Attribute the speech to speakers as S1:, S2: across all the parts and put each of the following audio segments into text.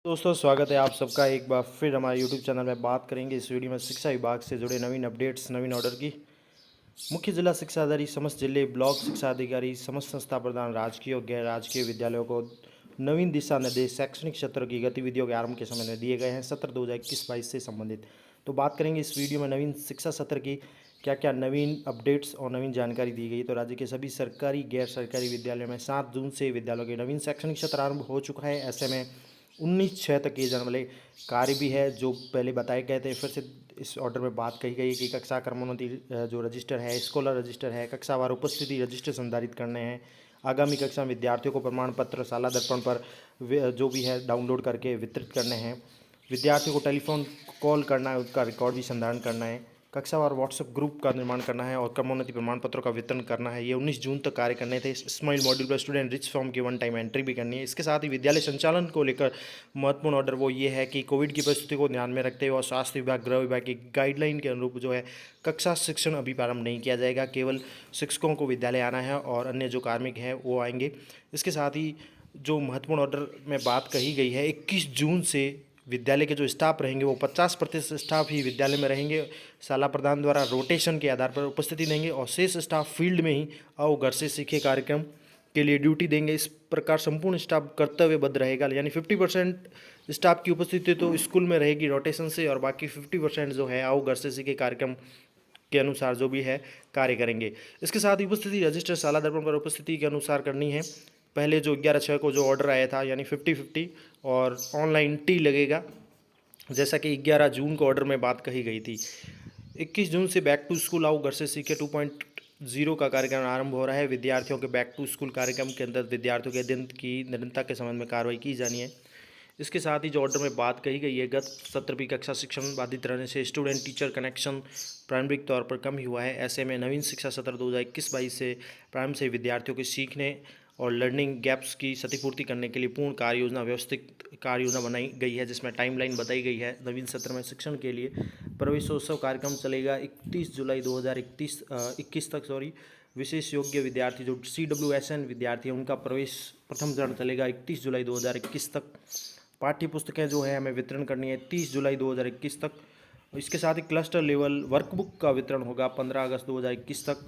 S1: दोस्तों स्वागत है आप सबका एक बार फिर हमारे YouTube चैनल में। बात करेंगे इस वीडियो में शिक्षा विभाग से जुड़े नवीन अपडेट्स, नवीन ऑर्डर की। मुख्य जिला शिक्षा अधिकारी, समस्त जिले, ब्लॉक शिक्षा अधिकारी, समस्त संस्था प्रधान, राजकीय और गैर राजकीय विद्यालयों को नवीन दिशा निर्देश शैक्षणिक सत्र की गतिविधियों के आरंभ के समय में दिए गए हैं, सत्र 2021-22 से संबंधित। तो बात करेंगे इस वीडियो में नवीन शिक्षा सत्र की क्या क्या नवीन अपडेट्स और नवीन जानकारी दी गई। तो राज्य के सभी सरकारी गैर सरकारी विद्यालयों में 7 जून से विद्यालयों के नवीन शैक्षणिक सत्र आरंभ हो चुका है। ऐसे में 19/6 तक किए जाने वाले कार्य भी है जो पहले बताए गए थे। फिर से इस ऑर्डर में बात कही गई है कि कक्षा क्रमोन्नति जो रजिस्टर है, स्कॉलर रजिस्टर है, कक्षावार उपस्थिति रजिस्टर संधारित करने हैं। आगामी कक्षा में विद्यार्थियों को प्रमाण पत्र शाला दर्पण पर जो भी है डाउनलोड करके वितरित करने हैं। विद्यार्थियों को टेलीफोन कॉल करना है, उसका रिकॉर्ड भी संधारण करना है। कक्षावार व्हाट्सएप ग्रुप का निर्माण करना है और क्रमोन्नति प्रमाण पत्रों का वितरण करना है। ये 19 जून तक कार्य करने थे। स्माइल मॉड्यूल पर स्टूडेंट रिच फॉर्म की वन टाइम एंट्री भी करनी है। इसके साथ ही विद्यालय संचालन को लेकर महत्वपूर्ण ऑर्डर वो ये है कि कोविड की परिस्थिति को ध्यान में रखते हुए और स्वास्थ्य विभाग, गृह विभाग की गाइडलाइन के अनुरूप जो है कक्षा शिक्षण अभी प्रारंभ नहीं किया जाएगा। केवल शिक्षकों को विद्यालय आना है और अन्य जो कार्मिक हैं वो आएंगे। इसके साथ ही जो महत्वपूर्ण ऑर्डर में बात कही गई है, 21 जून से विद्यालय के जो स्टाफ रहेंगे वो 50% स्टाफ ही विद्यालय में रहेंगे। शाला प्रधान द्वारा रोटेशन के आधार पर उपस्थिति देंगे और शेष स्टाफ फील्ड में ही आओ घर से सीखे कार्यक्रम के लिए ड्यूटी देंगे। इस प्रकार संपूर्ण स्टाफ कर्तव्यबद्ध रहेगा, यानी 50% स्टाफ की उपस्थिति तो स्कूल में रहेगी रोटेशन से और बाकी 50% जो है आओ घर से सीखे कार्यक्रम के अनुसार जो भी है कार्य करेंगे। इसके साथ ही उपस्थिति रजिस्टर शाला दर्पण पर उपस्थिति के अनुसार करनी है। पहले जो 11/6 को जो ऑर्डर आया था यानी 50-50 और ऑनलाइन टी लगेगा, जैसा कि 11 जून को ऑर्डर में बात कही गई थी। 21 जून से बैक टू स्कूल आओ घर से सीखे 2.0 का कार्यक्रम आरंभ हो रहा है। विद्यार्थियों के बैक टू स्कूल कार्यक्रम के अंदर विद्यार्थियों के अध्ययन की निरंतरता के संबंध में कार्रवाई की जानी है। इसके साथ ही जो ऑर्डर में बात कही गई है, गत सत्र की कक्षा शिक्षण बाधित रहने से स्टूडेंट टीचर कनेक्शन प्रारंभिक तौर पर कम ही हुआ है। ऐसे में नवीन शिक्षा सत्र 2021-22 से प्रारंभ से विद्यार्थियों के सीखने और लर्निंग गैप्स की क्षतिपूर्ति करने के लिए पूर्ण कार्य योजना, व्यवस्थित कार्य योजना बनाई गई है, जिसमें टाइमलाइन बताई गई है। नवीन सत्र में शिक्षण के लिए प्रवेशोत्सव कार्यक्रम चलेगा 31 जुलाई 2021 तक। विशेष योग्य विद्यार्थी जो CWSN विद्यार्थी हैं उनका प्रवेश प्रथम चरण चलेगा 31 जुलाई 2021 तक। पाठ्य पुस्तकें जो है हमें वितरण करनी है 30 जुलाई 2021 तक। इसके साथ ही क्लस्टर लेवल वर्कबुक का वितरण होगा 15 अगस्त 2021 तक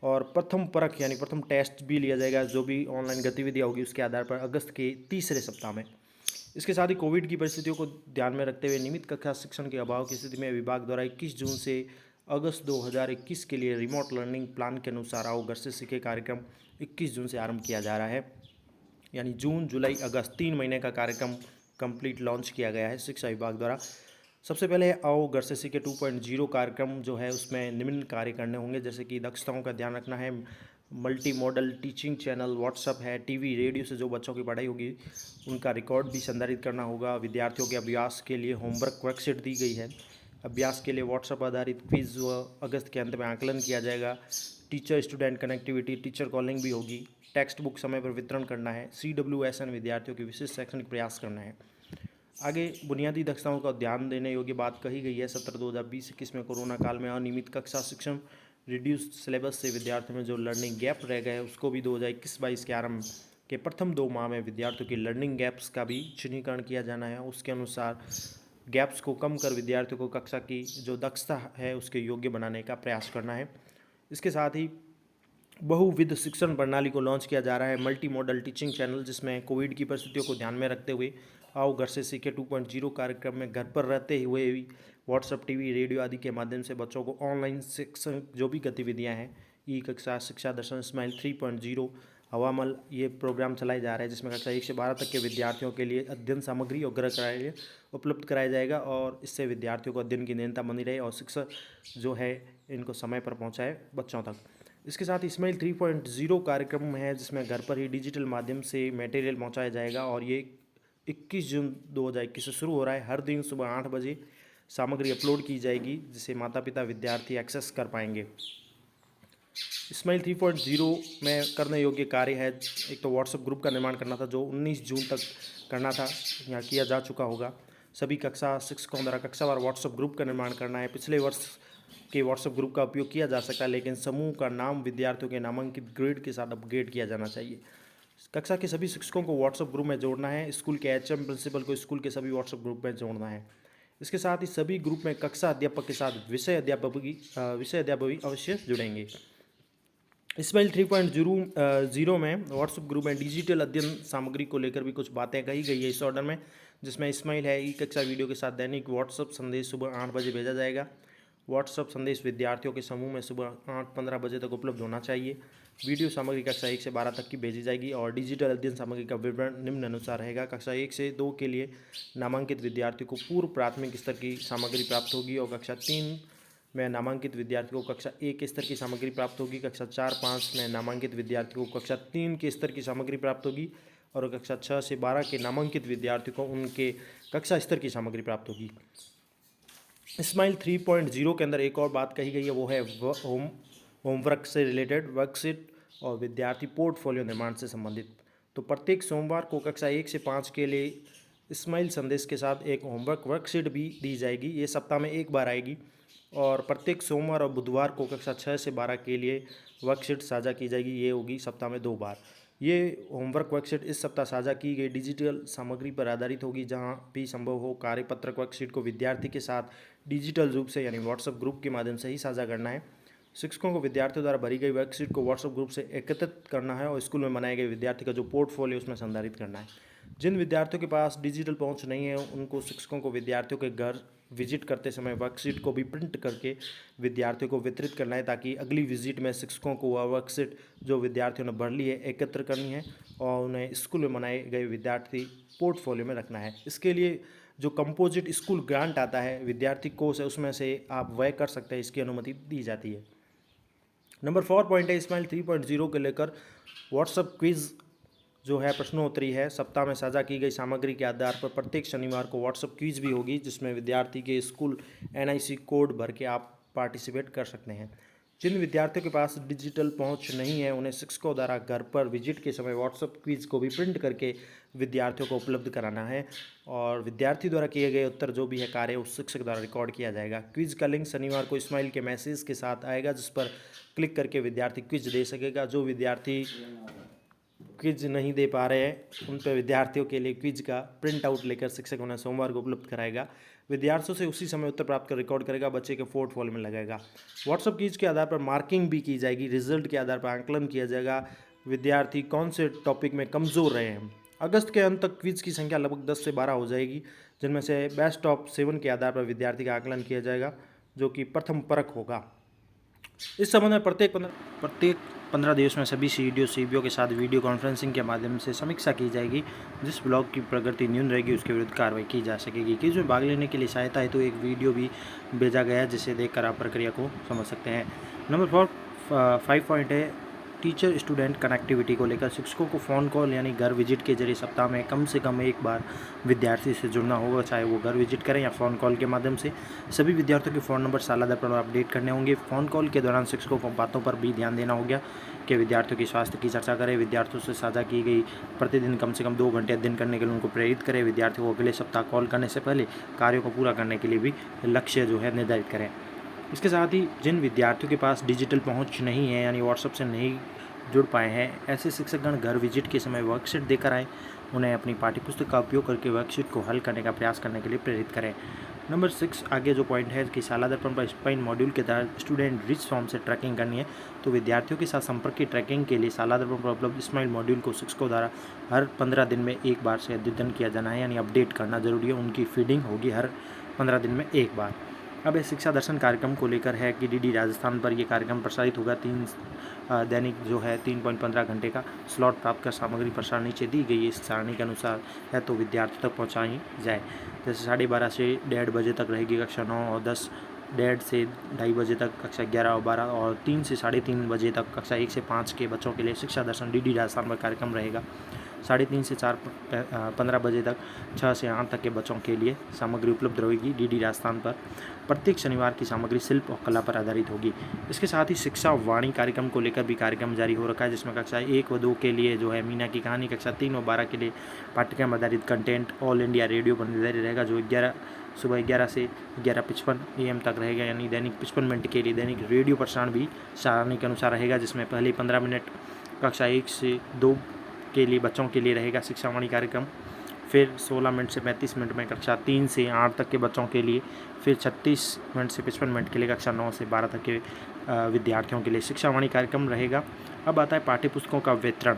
S1: और प्रथम परख यानी प्रथम टेस्ट भी लिया जाएगा, जो भी ऑनलाइन गतिविधियाँ होगी उसके आधार पर अगस्त के तीसरे सप्ताह में। इसके साथ ही कोविड की परिस्थितियों को ध्यान में रखते हुए नियमित कक्षा शिक्षण के अभाव की स्थिति में विभाग द्वारा 21 जून से अगस्त 2021 के लिए रिमोट लर्निंग प्लान के अनुसार आओ घर से सीखे कार्यक्रम 21 जून से आरंभ किया जा रहा है, यानी जून, जुलाई, अगस्त 3 महीने का कार्यक्रम कंप्लीट लॉन्च किया गया है शिक्षा विभाग द्वारा। सबसे पहले आओ घर से सीखे 2.0 कार्यक्रम जो है उसमें निम्न कार्य करने होंगे, जैसे कि दक्षताओं का ध्यान रखना है, multi model teaching channel, WhatsApp है, टीवी, रेडियो से जो बच्चों की पढ़ाई होगी उनका रिकॉर्ड भी संधारित करना होगा। विद्यार्थियों के अभ्यास के लिए होमवर्क वर्कशीट दी गई है। अभ्यास के लिए व्हाट्सअप आधारित क्विज अगस्त के अंत में आकलन किया जाएगा। Teacher student connectivity, teacher calling भी होगी। टेक्स्ट बुक समय पर वितरण करना है। CWSN विद्यार्थियों के विशेष शैक्षणिक प्रयास करना है। आगे बुनियादी दक्षताओं का ध्यान देने योग्य बात कही गई है। सत्र 2020-21 में कोरोना काल में अनियमित कक्षा शिक्षण, रिड्यूस्ड सिलेबस से विद्यार्थियों में जो लर्निंग गैप रह गए उसको भी 2021-22 के आरंभ के प्रथम 2 माह में विद्यार्थियों की लर्निंग गैप्स का भी चिन्हीकरण किया जाना है। उसके अनुसार गैप्स को कम कर विद्यार्थियों को कक्षा की जो दक्षता है उसके योग्य बनाने का प्रयास करना है। इसके साथ ही बहुविध शिक्षण प्रणाली को लॉन्च किया जा रहा है, मल्टी मॉडल टीचिंग चैनल, जिसमें कोविड की परिस्थितियों को ध्यान में रखते हुए आओ घर से सीखे 2.0 कार्यक्रम में घर पर रहते हुए भी व्हाट्सएप, टीवी, रेडियो आदि के माध्यम से बच्चों को ऑनलाइन शिक्षण जो भी गतिविधियां हैं, ई कक्षा, शिक्षा दर्शन, स्माइल 3.0, हवामल, ये प्रोग्राम चलाए जा रहे हैं, जिसमें कक्षा 1 से 12 तक के विद्यार्थियों के लिए अध्ययन सामग्री और गृह कार्य उपलब्ध कराया जाएगा और इससे विद्यार्थियों को अध्ययन की निरंतरता बनी रहे और शिक्षा जो है इनको समय पर पहुँचाए बच्चों तक। इसके साथ स्माइल 3.0 कार्यक्रम है, जिसमें घर पर ही डिजिटल माध्यम से मटेरियल पहुंचाया जाएगा और ये 21 जून 2021 से शुरू हो रहा है। हर दिन सुबह 8 बजे सामग्री अपलोड की जाएगी, जिसे माता पिता विद्यार्थी एक्सेस कर पाएंगे। स्माइल 3.0 में करने योग्य कार्य है, एक तो व्हाट्सएप ग्रुप का निर्माण करना था जो 19 जून तक करना था, यहाँ किया जा चुका होगा। सभी कक्षा शिक्षकों द्वारा कक्षावार व्हाट्सएप ग्रुप का निर्माण करना है। पिछले वर्ष के व्हाट्सएप ग्रुप का उपयोग किया जा सकता है, लेकिन समूह का नाम विद्यार्थियों के नामांकित ग्रेड के साथ अपग्रेड किया जाना चाहिए। कक्षा के सभी शिक्षकों को व्हाट्सएप ग्रुप में जोड़ना है। स्कूल के एचएम प्रिंसिपल को स्कूल के सभी व्हाट्सएप ग्रुप में जोड़ना है। इसके साथ ही सभी ग्रुप में कक्षा अध्यापक के साथ विषय अध्यापक भी अवश्य जुड़ेंगे। इस्माइल 3.0 में व्हाट्सएप ग्रुप में डिजिटल अध्ययन सामग्री को लेकर भी कुछ बातें कही गई है इस ऑर्डर में, जिसमें इस्माइल है ई कक्षा वीडियो के साथ दैनिक व्हाट्सएप संदेश सुबह 8 बजे भेजा जाएगा। व्हाट्सएप संदेश विद्यार्थियों के समूह में सुबह 8:15 बजे तक उपलब्ध होना चाहिए। वीडियो सामग्री कक्षा 1 से 12 तक की भेजी जाएगी और डिजिटल अध्ययन सामग्री का विवरण निम्न अनुसार रहेगा। कक्षा 1 से 2 के लिए नामांकित विद्यार्थियों को पूर्व प्राथमिक स्तर की सामग्री प्राप्त होगी और कक्षा 3 में नामांकित विद्यार्थियों को कक्षा 1 के स्तर की सामग्री प्राप्त होगी। कक्षा 4-5 में नामांकित विद्यार्थियों को कक्षा 3 के स्तर की सामग्री प्राप्त होगी और कक्षा 6 से 12 के नामांकित विद्यार्थियों को उनके कक्षा स्तर की सामग्री प्राप्त होगी। इस्माइल 3.0 के अंदर एक और बात कही गई है, वो है होमवर्क से रिलेटेड वर्कशीट और विद्यार्थी पोर्टफोलियो निर्माण से संबंधित। तो प्रत्येक सोमवार को कक्षा 1 से 5 के लिए इस्माइल संदेश के साथ एक होमवर्क वर्कशीट भी दी जाएगी। ये सप्ताह में एक बार आएगी और प्रत्येक सोमवार और बुधवार को कक्षा 6 से 12 के लिए वर्कशीट साझा की जाएगी। ये होगी सप्ताह में 2 बार। ये होमवर्क वर्कशीट इस सप्ताह साझा की गई डिजिटल सामग्री पर आधारित होगी। जहां भी संभव हो कार्यपत्रक वर्कशीट को विद्यार्थी के साथ डिजिटल रूप से यानी व्हाट्सएप ग्रुप के माध्यम से ही साझा करना है। शिक्षकों को विद्यार्थियों द्वारा भरी गई वर्कशीट को व्हाट्सएप ग्रुप से एकत्रित करना है और स्कूल में बनाए गए विद्यार्थी का जो पोर्टफोलियो उसमें संधारित करना है। जिन विद्यार्थियों के पास डिजिटल पहुंच नहीं है उनको शिक्षकों को विद्यार्थियों के घर विजिट करते समय वर्कशीट को भी प्रिंट करके विद्यार्थियों को वितरित करना है, ताकि अगली विजिट में शिक्षकों को वह वर्कशीट जो विद्यार्थियों ने भर ली है एकत्र करनी है और उन्हें स्कूल में बनाए गए विद्यार्थी पोर्टफोलियो में रखना है। इसके लिए जो कंपोजिट स्कूल ग्रांट आता है विद्यार्थी कोष है उसमें से आप व्यय कर सकते हैं, इसकी अनुमति दी जाती है। नंबर 4 पॉइंट है इस्माइल 3.0 के लेकर व्हाट्सएप क्विज जो है प्रश्नोत्तरी है। सप्ताह में साझा की गई सामग्री के आधार पर प्रत्येक शनिवार को व्हाट्सएप क्विज भी होगी, जिसमें विद्यार्थी के स्कूल NIC कोड भर के आप पार्टिसिपेट कर सकते हैं। जिन विद्यार्थियों के पास डिजिटल पहुंच नहीं है उन्हें शिक्षकों द्वारा घर पर विजिट के समय व्हाट्सएप क्विज को भी प्रिंट करके विद्यार्थियों को उपलब्ध कराना है और विद्यार्थी द्वारा किए गए उत्तर जो भी है कार्य उस शिक्षक द्वारा रिकॉर्ड किया जाएगा। क्विज का लिंक शनिवार को इस्माइल के मैसेज के साथ आएगा, जिस पर क्लिक करके विद्यार्थी क्विज दे सकेगा। जो विद्यार्थी क्विज नहीं दे पा रहे हैं उन पर विद्यार्थियों के लिए क्विज का प्रिंट आउट लेकर शिक्षक उन्हें सोमवार को उपलब्ध कराएगा। विद्यार्थियों से उसी समय उत्तर प्राप्त कर रिकॉर्ड करेगा, बच्चे के पोर्टफोलियो में लगाएगा। व्हाट्सएप क्विज के आधार पर मार्किंग भी की जाएगी। रिजल्ट के आधार पर आंकलन किया जाएगा विद्यार्थी कौन से टॉपिक में कमज़ोर रहे हैं। अगस्त के अंत तक क्विज की संख्या लगभग 10 से 12 हो जाएगी, जिनमें से बेस्ट ऑफ 7 के आधार पर विद्यार्थी का आकलन किया जाएगा, जो कि प्रथम परख होगा। इस संबंध में प्रत्येक 15 दिवस में सभी CDO के साथ वीडियो कॉन्फ्रेंसिंग के माध्यम से समीक्षा की जाएगी। जिस ब्लॉक की प्रगति न्यून रहेगी उसके विरुद्ध कार्रवाई की जा सकेगी। क्विज में भाग लेने के लिए सहायता हेतु एक वीडियो भी भेजा गया है, जिसे देखकर आप प्रक्रिया को समझ सकते हैं। नंबर 5 पॉइंट है टीचर स्टूडेंट कनेक्टिविटी को लेकर। शिक्षकों को फ़ोन कॉल यानी घर विजिट के जरिए सप्ताह में कम से कम एक बार विद्यार्थी से जुड़ना होगा, चाहे वो घर विजिट करें या फ़ोन कॉल के माध्यम से। सभी विद्यार्थियों के फ़ोन नंबर सालाना पर अपडेट करने होंगे। फ़ोन कॉल के दौरान शिक्षकों को बातों पर भी ध्यान देना होगा कि विद्यार्थियों के स्वास्थ्य की चर्चा करें। विद्यार्थियों से साझा की गई प्रतिदिन कम से कम 2 घंटे अध्ययन करने के लिए उनको प्रेरित करें। विद्यार्थियों को अगले सप्ताह कॉल करने से पहले कार्यों को पूरा करने के लिए भी लक्ष्य जो है निर्धारित करें। इसके साथ ही जिन विद्यार्थियों के पास डिजिटल पहुँच नहीं है यानी व्हाट्सएप से नहीं जुड़ पाए हैं, ऐसे शिक्षकगण घर विजिट के समय वर्कशीट देकर आए। उन्हें अपनी पाठ्यपुस्तक का उपयोग करके वर्कशीट को हल करने का प्रयास करने के लिए प्रेरित करें। नंबर 6 आगे जो पॉइंट है कि सालाना दर्पण पर स्पाइन मॉड्यूल के तहत स्टूडेंट रिच फॉर्म से ट्रैकिंग करनी है। तो विद्यार्थियों के साथ संपर्क की ट्रैकिंग के लिए सालाना दर्पण पर उपलब्ध स्माइल मॉड्यूल को शिक्षकों द्वारा हर 15 दिन में एक बार से अद्यतन किया जाना है, यानी अपडेट करना जरूरी है। उनकी फीडिंग होगी हर 15 दिन में एक बार। अब इस शिक्षा दर्शन कार्यक्रम को लेकर है कि DD राजस्थान पर यह कार्यक्रम प्रसारित होगा। दैनिक जो है 3.15 घंटे का स्लॉट प्राप्त कर सामग्री प्रसारण नीचे दी गई है इस सारणी के अनुसार है, तो विद्यार्थियों तक पहुँचाई जाए। जैसे 12:30 से 1:30 बजे तक रहेगी कक्षा 9 और 10, 1:30 से 2:30 बजे तक कक्षा 11 और 12 और 3 से 3:30 बजे तक कक्षा 1 से 5 के बच्चों के लिए शिक्षा दर्शन DD राजस्थान पर कार्यक्रम रहेगा। 3:30 से 4:15 बजे तक 6 से 8 तक के बच्चों के लिए सामग्री उपलब्ध रहेगी DD राजस्थान पर। प्रत्येक शनिवार की सामग्री शिल्प और कला पर आधारित होगी। इसके साथ ही शिक्षा वाणी कार्यक्रम को लेकर भी कार्यक्रम जारी हो रखा है, जिसमें कक्षा 1 व 2 के लिए जो है मीना की कहानी, कक्षा 3 और 12 के लिए पाठ्यक्रम आधारित कंटेंट ऑल इंडिया रेडियो पर निर्धारित रहेगा, जो सुबह 11 से 11:55 AM तक रहेगा, यानी दैनिक 55 मिनट के लिए दैनिक रेडियो प्रसारण भी सारणी के अनुसार रहेगा, जिसमें पहले 15 मिनट कक्षा 1 से 2 के लिए बच्चों के लिए रहेगा शिक्षावाणी कार्यक्रम। फिर 16 मिनट से 35 मिनट में कक्षा 3 से 8 तक के बच्चों के लिए। फिर 36 मिनट से 55 मिनट के लिए कक्षा 9 से 12 तक के विद्यार्थियों के लिए शिक्षावाणी कार्यक्रम रहेगा। अब आता है पाठ्यपुस्तकों का वितरण।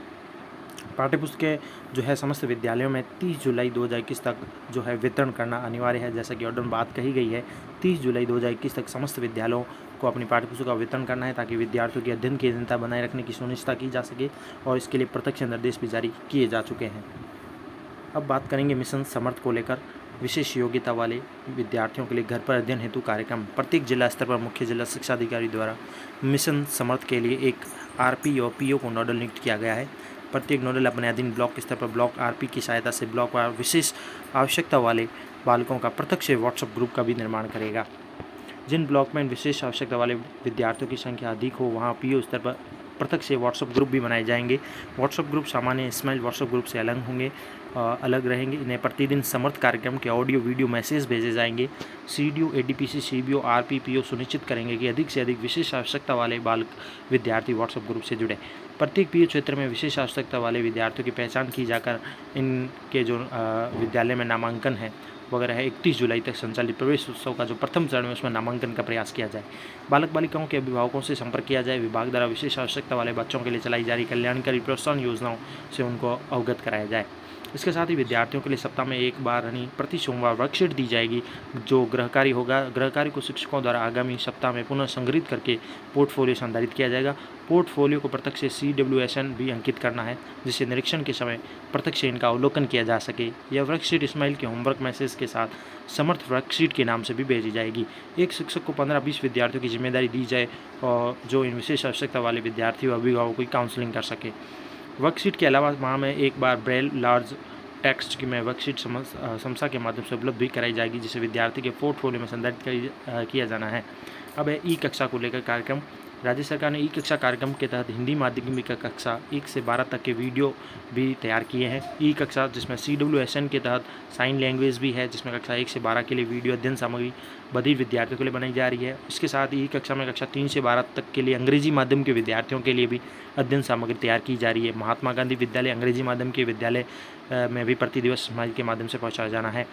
S1: पाठ्यपुस्तकें जो है समस्त विद्यालयों में 30 जुलाई 2021 तक जो है वितरण करना अनिवार्य है। जैसा कि ऑर्डर में बात कही गई है, 30 जुलाई 2021 तक समस्त विद्यालयों को अपनी पाठ्यपुस्तकों का वितरण करना है, ताकि विद्यार्थियों की अध्ययन की निरंतरता बनाए रखने की सुनिश्चितता की जा सके, और इसके लिए प्रत्यक्ष निर्देश भी जारी किए जा चुके हैं। अब बात करेंगे मिशन समर्थ को लेकर। विशेष योग्यता वाले विद्यार्थियों के लिए घर पर अध्ययन हेतु कार्यक्रम। प्रत्येक जिला स्तर पर मुख्य जिला शिक्षा अधिकारी द्वारा मिशन समर्थ के लिए एक आरपी और पीओ को नोडल नियुक्त किया गया है। प्रत्येक नोडल अपने अधीन ब्लॉक स्तर पर ब्लॉक आरपी की सहायता से ब्लॉक वार विशेष आवश्यकता वाले बालकों का पृथक से व्हाट्सएप ग्रुप का भी निर्माण करेगा। जिन ब्लॉक में विशेष आवश्यकता वाले विद्यार्थियों की संख्या अधिक हो, वहाँ पीओ स्तर पर पृथक से व्हाट्सएप ग्रुप भी बनाए जाएंगे। व्हाट्सएप ग्रुप सामान्य स्माइल व्हाट्सएप ग्रुप से अलग रहेंगे। इन्हें प्रतिदिन समर्थ कार्यक्रम के ऑडियो वीडियो मैसेज भेजे जाएंगे। CDO, ADPC, CBO, RP, PO सुनिश्चित करेंगे कि अधिक से अधिक विशेष आवश्यकता वाले बालक विद्यार्थी व्हाट्सएप ग्रुप से जुड़े। प्रत्येक पीओ क्षेत्र में विशेष आवश्यकता वाले विद्यार्थियों की पहचान की जाकर इनके जो विद्यालय में नामांकन है वगैरह है, 31 जुलाई तक संचालित प्रवेश उत्सव का जो प्रथम चरण है उसमें नामांकन का प्रयास किया जाए। बालक बालिकाओं के अभिभावकों से संपर्क किया जाए। विभाग द्वारा विशेष आवश्यकता वाले बच्चों के लिए चलाई जा रही कल्याणकारी प्रोत्साहन योजनाओं से उनको अवगत कराया जाए। इसके साथ ही विद्यार्थियों के लिए सप्ताह में एक बार यानी प्रति सोमवार वर्कशीट दी जाएगी, जो गृहकार्य होगा। गृहकार्य को शिक्षकों द्वारा आगामी सप्ताह में पुनः संग्रहित करके पोर्टफोलियो संधारित किया जाएगा। पोर्टफोलियो को प्रत्यक्ष से CWSN भी अंकित करना है, जिससे निरीक्षण के समय प्रत्यक्ष से इनका अवलोकन किया जा सके। यह वर्कशीट इस्माइल के होमवर्क मैसेज के साथ समर्थ वर्कशीट के नाम से भी भेजी जाएगी। एक शिक्षक को 15-20 विद्यार्थियों की जिम्मेदारी दी जाए, और जो इन विशेष आवश्यकता वाले विद्यार्थियों और अभिभावकों की काउंसलिंग कर सके। वर्कशीट के अलावा माह में एक बार ब्रेल लार्ज टेक्स्ट की में वर्कशीट समसा के माध्यम से उपलब्ध भी कराई जाएगी, जिसे विद्यार्थी के पोर्टफोलियो में संदर्भित किया जाना है। अब है ई कक्षा को लेकर कार्यक्रम। राज्य सरकार ने ई कक्षा कार्यक्रम के तहत हिंदी माध्यमिक कक्षा 1 से 12 तक के वीडियो भी तैयार किए हैं। ई कक्षा जिसमें CWSN के तहत साइन लैंग्वेज भी है, जिसमें कक्षा 1 से 12 के लिए वीडियो अध्ययन सामग्री बधिर विद्यार्थियों के लिए बनाई जा रही है। इसके साथ ई कक्षा में कक्षा 3 से 12 तक के लिए अंग्रेजी माध्यम के विद्यार्थियों के लिए भी अध्ययन सामग्री तैयार की जा रही है। महात्मा गांधी विद्यालय अंग्रेजी माध्यम के विद्यालय में भी प्रति दिवस स्माइल के माध्यम से पहुँचाया जाना है।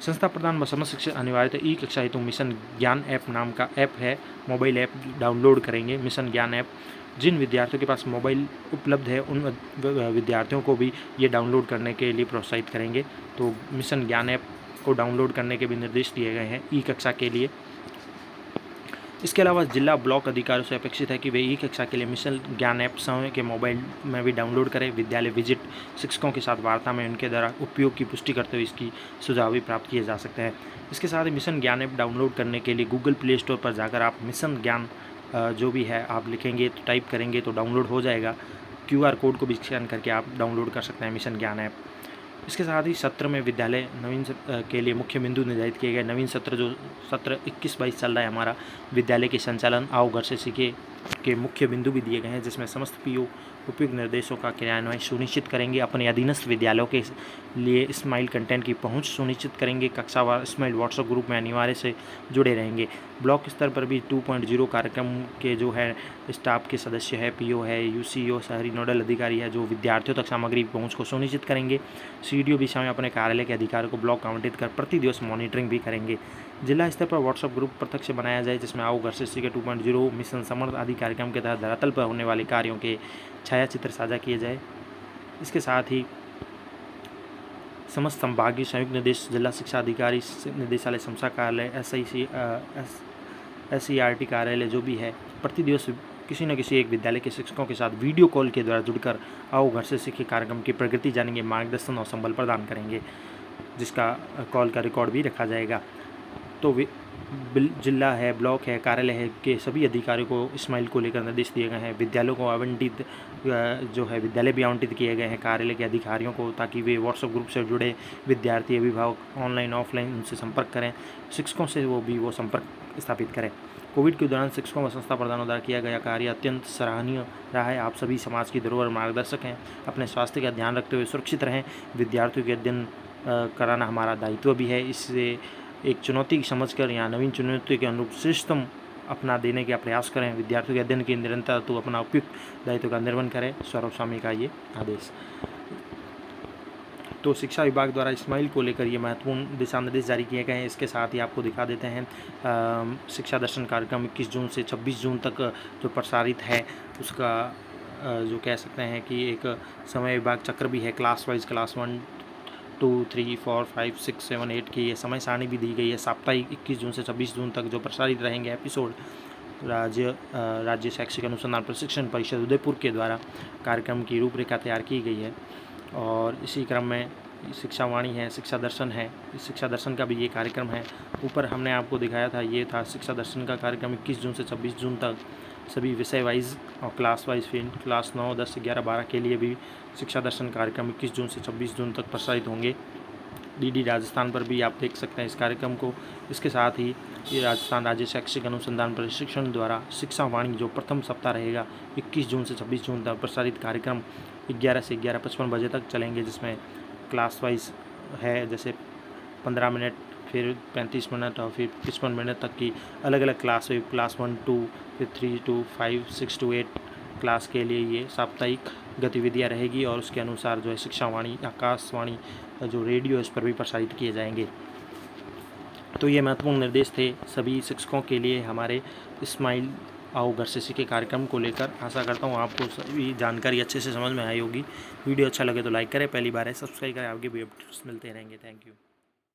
S1: संस्था प्रदान व समस्त शिक्षक अनिवार्यतः ई कक्षा हेतु मिशन ज्ञान ऐप नाम का ऐप है, मोबाइल ऐप डाउनलोड करेंगे। मिशन ज्ञान ऐप जिन विद्यार्थियों के पास मोबाइल उपलब्ध है उन विद्यार्थियों को भी ये डाउनलोड करने के लिए प्रोत्साहित करेंगे। तो मिशन ज्ञान ऐप को डाउनलोड करने के भी निर्देश दिए गए हैं ई कक्षा के लिए। इसके अलावा जिला ब्लॉक अधिकारियों से अपेक्षित है कि वे ई कक्षा के लिए मिशन ज्ञान ऐप स्वयं के मोबाइल में भी डाउनलोड करें। विद्यालय विजिट शिक्षकों के साथ वार्ता में उनके द्वारा उपयोग की पुष्टि करते हुए इसकी सुझाव भी प्राप्त किए जा सकते हैं। इसके साथ ही मिशन ज्ञान ऐप डाउनलोड करने के लिए गूगल प्ले स्टोर पर जाकर आप मिशन ज्ञान जो भी है आप लिखेंगे तो टाइप करेंगे तो डाउनलोड हो जाएगा। QR कोड को भी स्कैन करके आप डाउनलोड कर सकते हैं मिशन ज्ञान ऐप। इसके साथ ही सत्र में विद्यालय नवीन के लिए मुख्य बिंदु निर्धारित किए गए। नवीन सत्र जो सत्र 21-22 चल रहा है हमारा, विद्यालय के संचालन आओ घर से सीखे के मुख्य बिंदु भी दिए गए हैं, जिसमें समस्त पीओ उपयुक्त निर्देशों का क्रियान्वयन सुनिश्चित करेंगे। अपने अधीनस्थ विद्यालयों के लिए स्माइल कंटेंट की पहुंच सुनिश्चित करेंगे। कक्षावार स्माइल व्हाट्सएप ग्रुप में अनिवार्य से जुड़े रहेंगे। ब्लॉक स्तर पर भी 2.0 कार्यक्रम के जो है स्टाफ के सदस्य है, पीओ है, UCO शहरी नोडल अधिकारी है, जो विद्यार्थियों तक सामग्री पहुँच को सुनिश्चित करेंगे। CDO भी समय अपने कार्यालय के अधिकारियों को ब्लॉक आवंटित कर प्रति दिवस मॉनिटरिंग भी करेंगे। जिला स्तर पर व्हाट्सएप ग्रुप पृथक से बनाया जाए, जिसमें आओ घर से सीखे 2.0 मिशन समर्थ आदि कार्यक्रम के तहत धरातल पर होने वाले कार्यों के छायाचित्र साझा किए जाए। इसके साथ ही समस्त संभागीय संयुक्त निर्देश जिला शिक्षा अधिकारी निदेशालय समसा कार्यालय SCERT कार्यालय जो भी है, प्रति दिवस किसी न किसी एक विद्यालय के शिक्षकों के साथ वीडियो कॉल के द्वारा जुड़कर आओ घर से सीखे कार्यक्रम की प्रगति जानेंगे, मार्गदर्शन और संबल प्रदान करेंगे, जिसका कॉल का रिकॉर्ड भी रखा जाएगा। तो जिला है, ब्लॉक है, कार्यालय है के सभी अधिकारियों को स्माइल को लेकर निर्देश दिए गए हैं। विद्यालयों को आवंटित जो है विद्यालय भी आवंटित किए गए हैं कार्यालय के अधिकारियों को, ताकि वे व्हाट्सएप ग्रुप से जुड़े विद्यार्थी अभिभावक ऑनलाइन ऑफलाइन उनसे संपर्क करें। शिक्षकों से वो संपर्क स्थापित करें। कोविड के दौरान शिक्षकों व संस्था प्रधानों द्वारा किया गया कार्य अत्यंत सराहनीय रहा है। आप सभी समाज की धरोहर मार्गदर्शक हैं। अपने स्वास्थ्य का ध्यान रखते हुए सुरक्षित रहें। विद्यार्थियों के अध्ययन कराना हमारा दायित्व भी है। इससे एक चुनौती समझकर या नवीन चुनौती के अनुरूप सिस्टम अपना देने का प्रयास करें। विद्यार्थियों के अध्ययन की निरंतरता तो अपना उपयुक्त दायित्व का निर्वहन करें। सौरभ स्वामी का ये आदेश। तो शिक्षा विभाग द्वारा स्माइल को लेकर ये महत्वपूर्ण दिशा निर्देश जारी किए गए हैं। इसके साथ ही आपको दिखा देते हैं शिक्षा दर्शन कार्यक्रम 21 जून से 26 जून तक जो प्रसारित है उसका जो कह सकते हैं कि एक समय विभाग चक्र भी है। क्लास वाइज क्लास 1 2 3 4 5 6 7 8 की ये समय सारणी भी दी गई है। साप्ताहिक 21 जून से 26 जून तक जो प्रसारित रहेंगे एपिसोड राज्य शैक्षिक अनुसंधान प्रशिक्षण परिषद उदयपुर के द्वारा कार्यक्रम की रूपरेखा तैयार की गई है। और इसी क्रम में शिक्षा वाणी है, शिक्षा दर्शन है, इस शिक्षा दर्शन का भी ये कार्यक्रम है। ऊपर हमने आपको दिखाया था, ये था शिक्षा दर्शन का कार्यक्रम 21 जून से 26 जून तक सभी विषय वाइज और क्लास वाइज। फिर क्लास 9, 10, 11, 12 के लिए भी शिक्षा दर्शन कार्यक्रम 21 जून से 26 जून तक प्रसारित होंगे। डीडी राजस्थान पर भी आप देख सकते हैं इस कार्यक्रम को। इसके साथ ही ये राजस्थान राज्य शैक्षिक अनुसंधान प्रशिक्षण द्वारा शिक्षा वाणी जो प्रथम सप्ताह रहेगा 21 जून से 26 जून तक प्रसारित कार्यक्रम 11 से 11:55 बजे तक चलेंगे, जिसमें क्लास वाइज है जैसे 15 मिनट, फिर 35 मिनट और फिर 55 मिनट तक की अलग अलग क्लास हुई। क्लास 1 2 फिर 3 to 5 6 to 8 क्लास के लिए ये साप्ताहिक गतिविधियाँ रहेगी और उसके अनुसार जो है शिक्षा वाणी आकाशवाणी जो रेडियो इस पर भी प्रसारित किए जाएंगे। तो ये महत्वपूर्ण निर्देश थे सभी शिक्षकों के लिए हमारे स्माइल आओ घर से सीखे कार्यक्रम को लेकर। आशा करता हूँ आपको सभी जानकारी अच्छे से समझ में आई होगी। वीडियो अच्छा लगे तो लाइक करें, पहली बार है सब्सक्राइब करें, आगे भी अपडेट्स मिलते रहेंगे। Thank you.